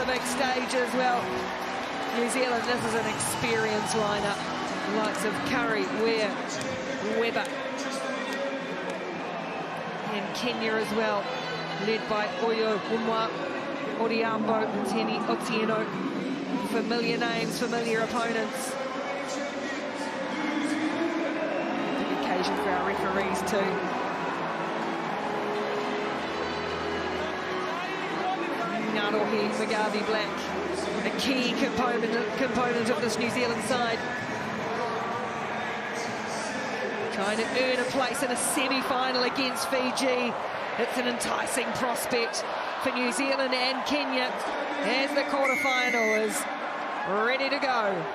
big stage as well. New Zealand, this is an experienced lineup. The likes of Curry, Ware, Webber. And Kenya as well, led by Oyo Umwa, Odiambo, and Teni Otieno. Familiar names, familiar opponents. Big occasion for our referees too. Ngarohi Magavi Black, a key component of this New Zealand side. Trying to earn a place in a semi-final against Fiji. It's an enticing prospect for New Zealand and Kenya as the quarter-final is ready to go.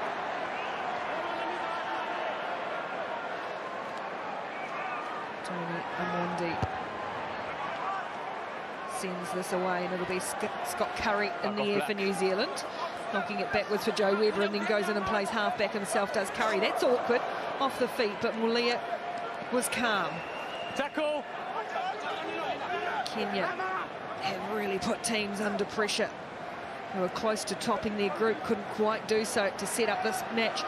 Tony Amondi sends this away, and it'll be Scott Curry in the air for New Zealand, knocking it backwards for Joe Webber, and then goes in and plays half-back himself, does Curry. That's awkward, off the feet, but Mulia was calm. Tackle. Kenya have really put teams under pressure. They were close to topping their group, couldn't quite do so to set up this match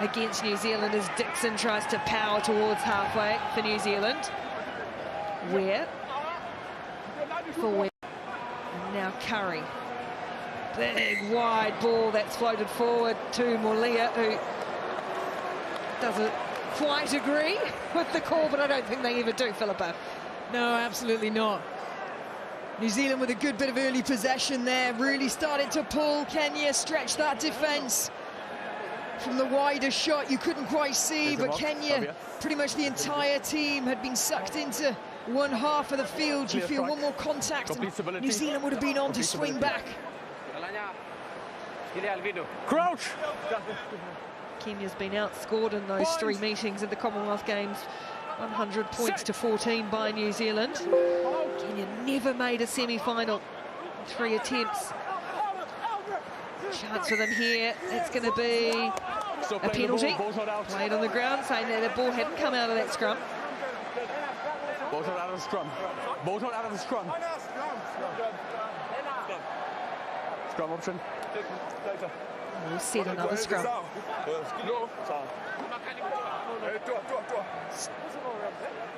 against New Zealand as Dixon tries to power towards halfway for New Zealand. Ware for Ware. And now Curry. Big wide ball that's floated forward to Mulia, who doesn't quite agree with the call, but I don't think they ever do, Philippa. No, absolutely not. New Zealand with a good bit of early possession there, really started to pull. Kenya stretched that defence. From the wider shot, you couldn't quite see, but Kenya, pretty much the entire team had been sucked into one half of the field. You feel one more contact, and New Zealand would have been on to swing back. Crouch! Kenya's been outscored in those three meetings at the Commonwealth Games, 100 points to 14 by New Zealand. Kenya never made a semi-final, 3 attempts. Chance for them here. It's going to be a penalty. Played on the ground, saying that the ball hadn't come out of that scrum. Ball's not out of the scrum. Ball's not out of the scrum. Scrum option. We'll set another scrum.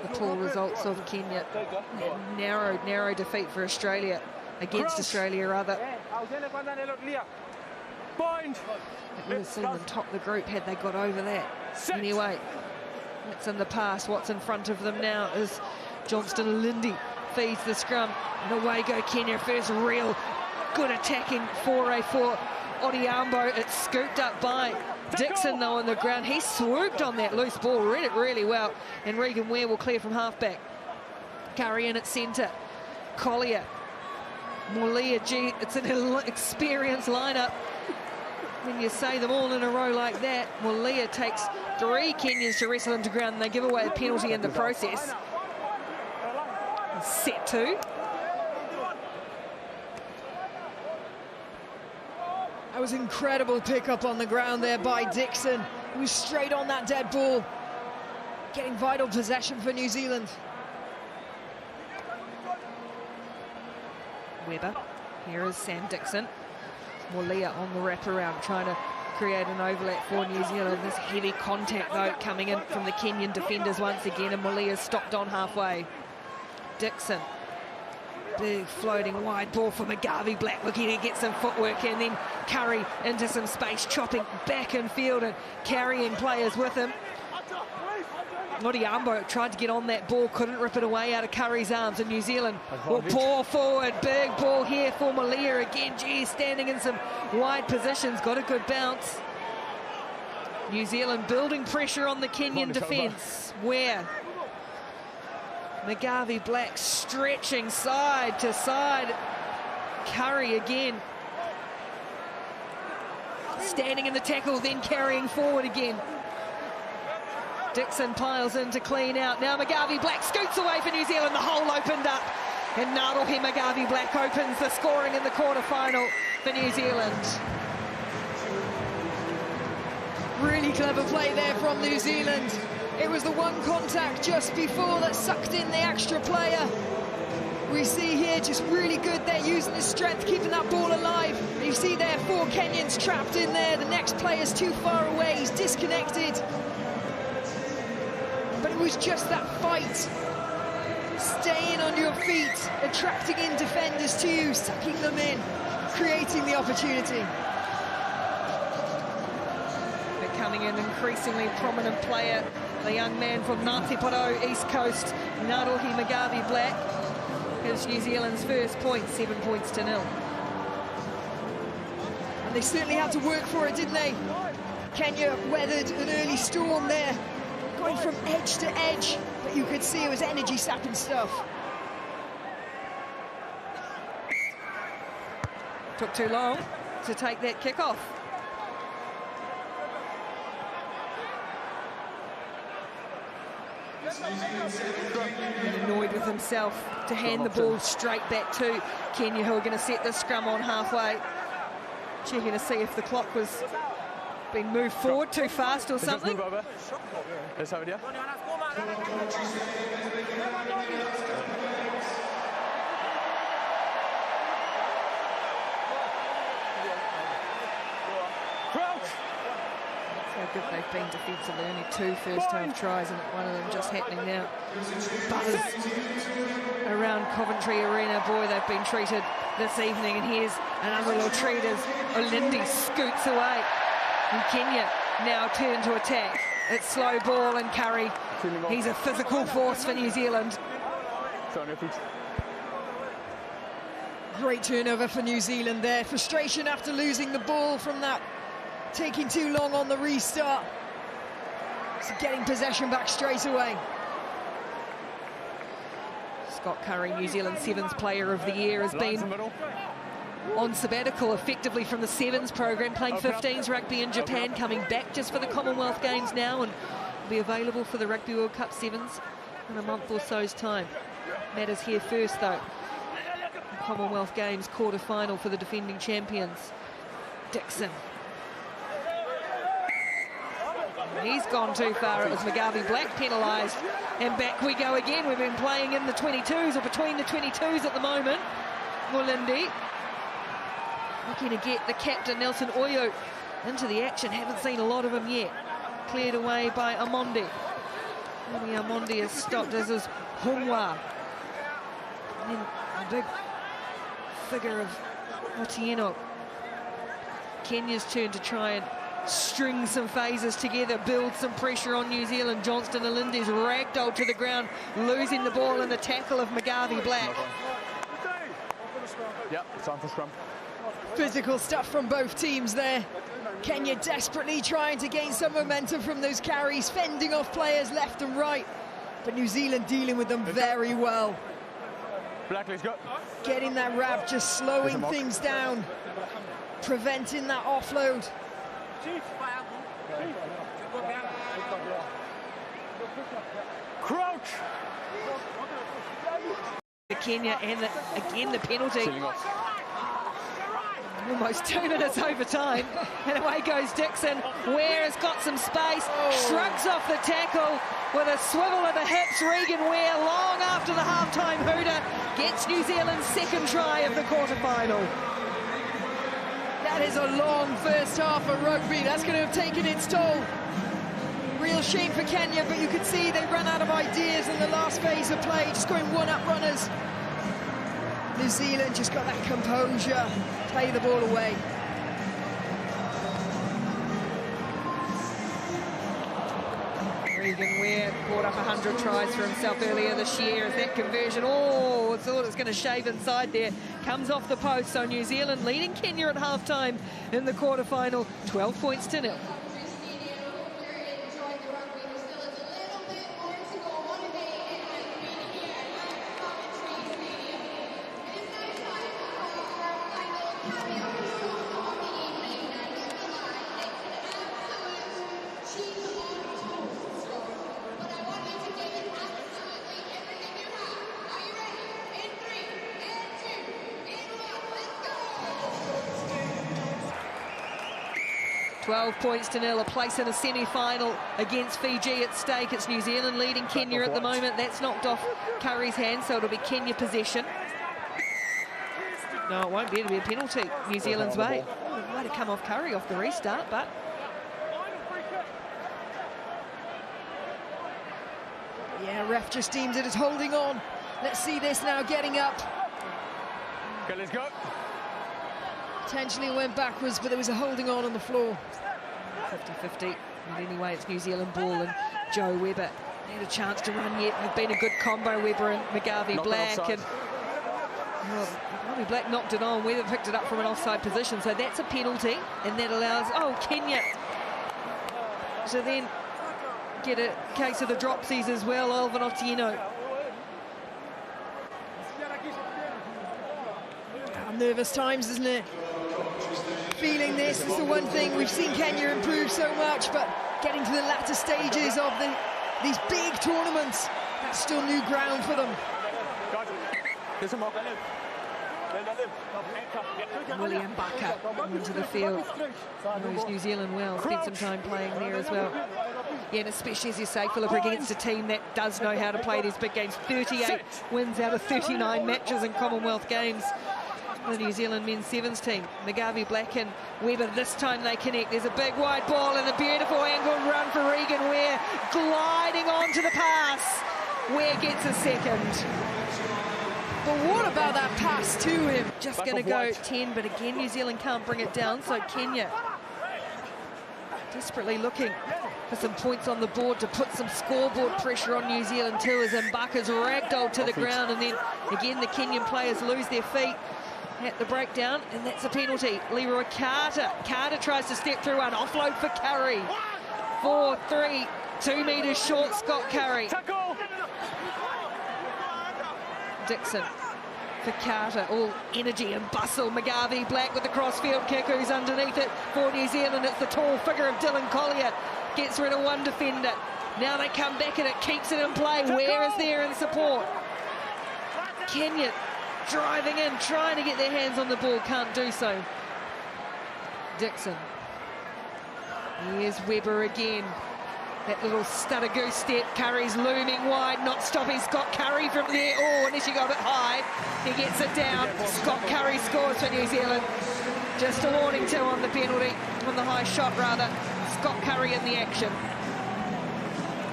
The poor results of Kenya. Narrow defeat for Australia, against Australia rather. Point. It would have seen them top the group had they got over that. Anyway, that's in the past. What's in front of them now is Johnston Lindy feeds the scrum. And away go Kenya. First real good attacking foray for Odiambo. It's scooped up by Dixon though on the ground. He swooped on that loose ball, read it really well. And Regan Ware will clear from halfback. Curry in at centre. Collier. Mulia, gee, it's an experienced lineup. When you say them all in a row like that, Mulia takes 3 Kenyans to wrestle him to ground, and they give away a penalty in the process. Set 2. That was incredible pick-up on the ground there by Dixon. He was straight on that dead ball, getting vital possession for New Zealand. Webber. Here is Sam Dixon. Mulia on the wraparound, trying to create an overlap for New Zealand. This heavy contact, though, coming in from the Kenyan defenders once again, and Mulia stopped on halfway. Dixon. Big floating wide ball for Magavi Black, looking to get some footwork, and then Curry into some space, chopping back in field and carrying players with him. Odiambo tried to get on that ball, couldn't rip it away out of Curry's arms, and New Zealand will pour forward. Big ball here for Mulia again. Gee, standing in some wide positions, got a good bounce. New Zealand building pressure on the Kenyan defence. Where Magavi Black stretching side to side. Curry again standing in the tackle, then carrying forward again. Dixon piles in to clean out. Now Magavi Black scoots away for New Zealand. The hole opened up, and Ngarohi Magavi Black opens the scoring in the quarter-final for New Zealand. Really clever play there from New Zealand. It was the one contact just before that sucked in the extra player. We see here just really good there, using his strength, keeping that ball alive. He 4 Kenyans trapped in there. The next player's too far away. He's disconnected. But it was just that fight. Staying on your feet, attracting in defenders to you, sucking them in, creating the opportunity. Becoming an increasingly prominent player, the young man from Ngāti East Coast, Ngārohi Magabi Black, gives New Zealand's first point, 7 points to 0. And they certainly had to work for it, didn't they? Kenya weathered an early storm there, going from edge to edge, but you could see it was energy-sapping stuff. Took too long to take that kick-off. Annoyed with himself to hand the ball straight back to Kenya, who are going to set the scrum on halfway. Checking to see if the clock was being moved forward too fast or something. Let's have it, yeah. How good they've been defensively. Only 2 first-half tries, and one of them just happening now. Buzz around Coventry Arena. Boy, they've been treated this evening, and here's another little treat as Olindi scoots away. And Kenya now turn to attack. It's slow ball, and Curry, he's a physical force for New Zealand. Great turnover for New Zealand there. Frustration after losing the ball from that, taking too long on the restart. So getting possession back straight away. Scott Curry, New Zealand Sevens Player of the Year, has been on sabbatical effectively from the Sevens program, playing 15s rugby in Japan, coming back just for the Commonwealth Games now, and will be available for the Rugby World Cup Sevens in a month or so's time. Matters here first, though. The Commonwealth Games quarter-final for the defending champions. Dixon. He's gone too far. It was Magabi Black penalised, and back we go again. We've been playing in the 22s, or between the 22s at the moment. Mulindi looking to get the captain Nelson Oyo into the action. Haven't seen a lot of him yet. Cleared away by Amondi. Maybe Amondi is stopped, as is Humwa. And then a big figure of Otieno. Kenya's turn to try and string some phases together, build some pressure on New Zealand. Johnston Alindi's ragdolled to the ground, losing the ball in the tackle of Magabi Black. Yeah, it's time for scrum. Physical stuff from both teams there. Kenya desperately trying to gain some momentum from those carries, fending off players left and right. But New Zealand dealing with them very well. Black, let's go. Getting that wrap, just slowing things down, preventing that offload. Crouch! Kenya, and again the penalty. Almost 2 minutes overtime, and away goes Dixon. Ware has got some space, shrugs off the tackle with a swivel of the hips. Regan Ware, long after the halftime hooter, gets New Zealand's second try of the quarterfinal. That is a long first half of rugby. That's going to have taken its toll. Real shame for Kenya, but you could see they ran out of ideas in the last phase of play, just going one-up runners. New Zealand just got that composure, play the ball away. Regan Ware brought up 100 tries for himself earlier this year. As that conversion, I thought it was going to shave inside there, comes off the post. So New Zealand leading Kenya at halftime in the quarterfinal, 12 points to 0. Points to 0, a place in a semi-final against Fiji at stake. It's New Zealand leading Kenya at the moment. That's knocked off Curry's hand, so it'll be Kenya possession. No, it won't be. It'll be a penalty New Zealand's way. Oh, it might have come off Curry off the restart, but... Yeah, ref just deems it as holding on. Let's see this now, getting up. Okay, let's go. Potentially it went backwards, but there was a holding on the floor. 50-50. And anyway, it's New Zealand ball, and Joe Webber had a chance to run yet. It's been a good combo, Webber and McGarvey Black. And McGarvey Black knocked it on. Webber picked it up from an offside position, so that's a penalty, and that allows Kenya to then get a case of the dropsies as well. Alvin Otieno. Nervous times, isn't it? Feeling this is the one thing we've seen Kenya improve so much, but getting to the latter stages of these big tournaments, that's still new ground for them. William Bucker into the field. Knows New Zealand well, spent some time playing there as well. Yeah, and especially, as you say, Philip, against a team that does know how to play these big games. 38 wins out of 39 matches in Commonwealth Games. The New Zealand men's sevens team. McGarvey Black and Webber, this time they connect. There's a big wide ball and a beautiful angled run for Regan Ware, gliding onto the pass. Ware gets a second. But what about that pass to him? Just going to go 10, but again, New Zealand can't bring it down, so Kenya desperately looking for some points on the board to put some scoreboard pressure on New Zealand too, as Mbaka's ragdolled to the ground, and then again the Kenyan players lose their feet at the breakdown, and that's a penalty. Leroy Carter. Carter tries to step through one. Offload for Curry. 4-3. 2 metres short, Scott Curry. Dixon for Carter. All energy and bustle. McGarvey Black with the crossfield kick, who's underneath it for New Zealand. It's the tall figure of Dylan Collier. Gets rid of one defender. Now they come back and it keeps it in play. Where is there in support? Kenya driving in, trying to get their hands on the ball, can't do so. Dixon. Here's Webber again. That little stutter goose step. Curry's looming wide, not stopping Scott Curry from there. Oh, unless you go a bit high. He gets it down. Scott Curry scores for New Zealand. Just a warning too on the penalty, on the high shot rather. Scott Curry in the action.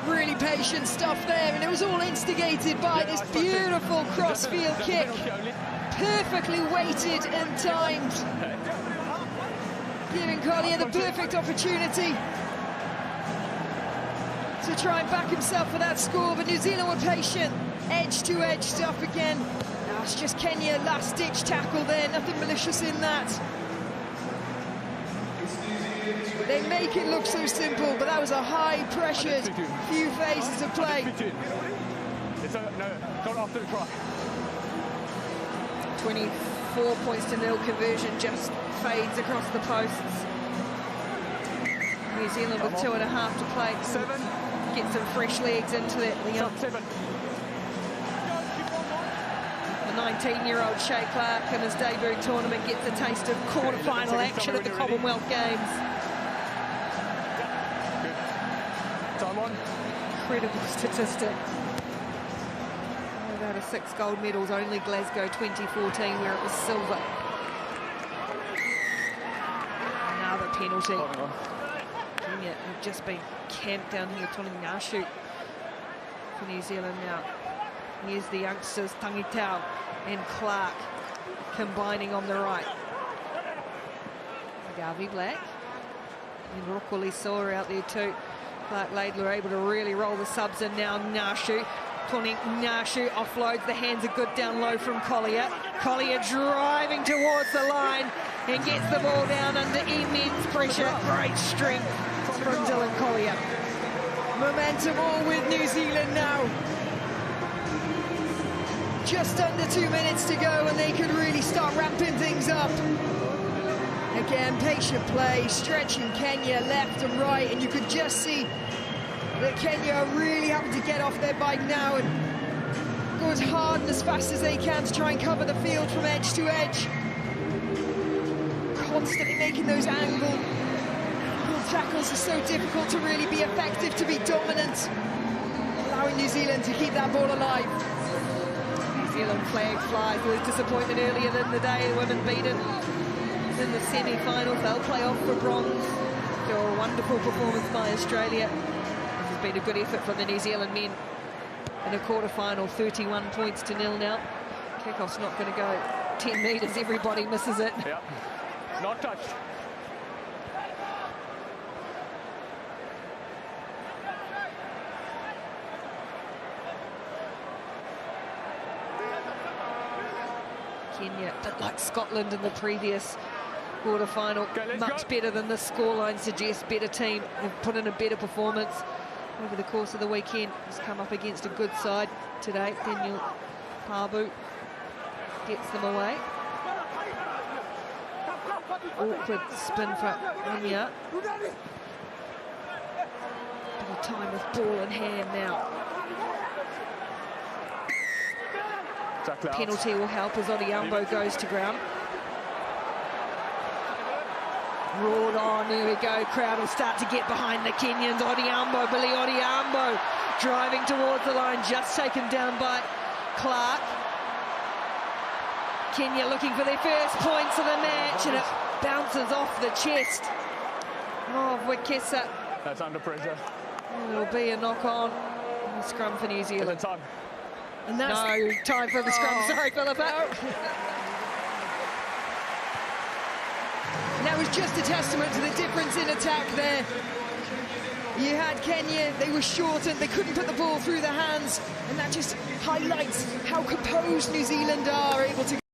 Really patient stuff there, and it was all instigated by this beautiful crossfield kick. Perfectly weighted and timed. Giving Collier the perfect opportunity to try and back himself for that score, but New Zealand were patient. Edge-to-edge stuff again. Now it's just Kenya, last-ditch tackle there, nothing malicious in that. They make it look so simple, but that was a high-pressured few phases of play. Not after the try. 24 points to nil. Conversion just fades across the posts. New Zealand with 2.5 to play. Get some fresh legs into it. The 19-year-old Shay Clark in his debut tournament gets a taste of quarter-final action at the Commonwealth Games. Time on. Incredible statistic. Out of 6 gold medals, only Glasgow 2014, where it was silver. Another penalty. Kenya have just been camped down here. Tony Ngashu for New Zealand now. Here's the youngsters, Tangitau and Clark combining on the right. Garvey Black and Rokoli Soa out there too. Clark Laidler able to really roll the subs in now. Ngashu. Tony Ngashu offloads, the hands are good down low from Collier. Collier driving towards the line and gets the ball down under immense pressure. Great strength from Dylan Collier. Momentum all with New Zealand now. Just under 2 minutes to go and they could really start ramping things up. Again, patient play, stretching Kenya left and right, and you could just see that Kenya are really having to get off their bike now and go as hard and as fast as they can to try and cover the field from edge to edge. Constantly making those angled tackles are so difficult to really be effective, to be dominant, allowing New Zealand to keep that ball alive. New Zealand flag flies. There was disappointment earlier in the day. The women beaten in the semi-finals. They'll play off for bronze. After a wonderful performance by Australia. This has been a good effort from the New Zealand men in a quarter-final. 31 points to 0 now. Kickoff's not going to go 10 metres. Everybody misses it. Yeah, not touched. Kenya, like Scotland in the previous quarter-final, much better than the scoreline suggests. Better team, they've put in a better performance over the course of the weekend. Has come up against a good side today. Daniel Pabu gets them away. Awkward spin for Anya. Bit of time with ball in hand now. Penalty will help as Odhiambo goes to ground. Roared on, here we go. Crowd will start to get behind the Kenyans. Odhiambo, Billy Odhiambo, driving towards the line, just taken down by Clark. Kenya looking for their first points of the match, and it bounces off the chest of Wekesa. That's under pressure. It'll be a knock-on. Scrum for New Zealand. Time. And that's No time for the scrum. Sorry, Philippa. And that was just a testament to the difference in attack there. You had Kenya, they were shortened, they couldn't put the ball through their hands, and that just highlights how composed New Zealand are able to